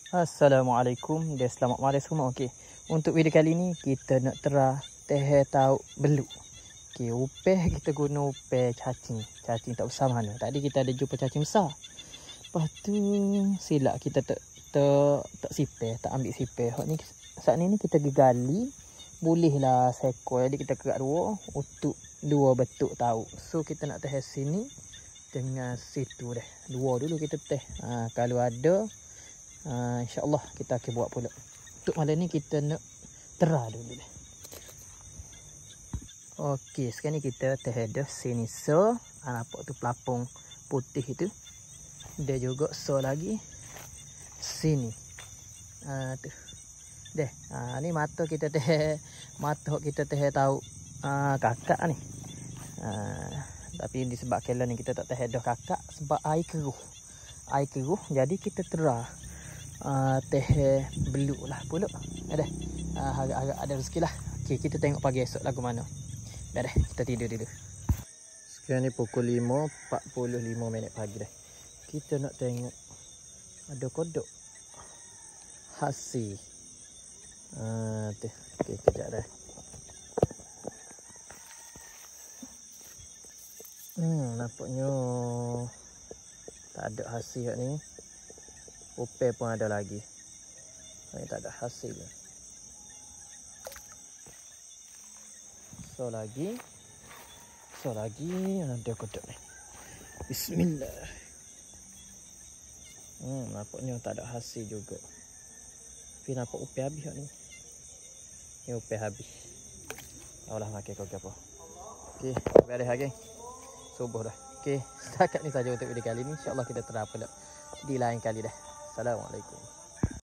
Assalamualaikum dan selamat malam semua. Okey, untuk video kali ni kita nak tera teh tahu beluk. Okey, upeh kita guna upeh cacing. Cacing tak besar mana. Tadi kita ada jumpa cacing besar. Lepas tu silap kita tak sipeh, tak ambil sipeh. Hak ni saat ni kita gali bolehlah seekor. Jadi kita kerak dua untuk dua betuk tahu. So kita nak teh sini dengan situ deh. Dua dulu kita teh. Kalau ada InsyaAllah kita akan buat pula. Untuk malam ni kita nak tera dulu deh. Okey, sekarang ni kita teh dah sini so. Nampak tu pelapung putih itu. Dia juga so lagi sini. Tu. Deh. Ni mata kita teh, mata kita teh tahu kakak ni. Tapi disebabkan ni kita tak teh dah kakak sebab air keruh. Air keruh jadi kita tera teh beluk lah pula. Harap ada rezeki lah. Okay, kita tengok pagi esok lagu mana. Dah kita tidur dulu. Sekarang ni pukul 5.45 minit pagi dah. Kita nak tengok ada kodok hasil. Tu. Okay, kejap dah. Nampaknya tak ada hasil ni. Upeh pun ada lagi. Ini tak ada hasil. So lagi ada kodok ni. Bismillah. Nampaknya tak ada hasil juga. Tapi nampak upeh habis ni. Ni upeh habis. Allah makan kau apa. Okey, beres lagi. Subuh dah. Okey, setakat ni saja untuk video kali ni. InsyaAllah kita tera pula di lain kali dah. Assalamualaikum.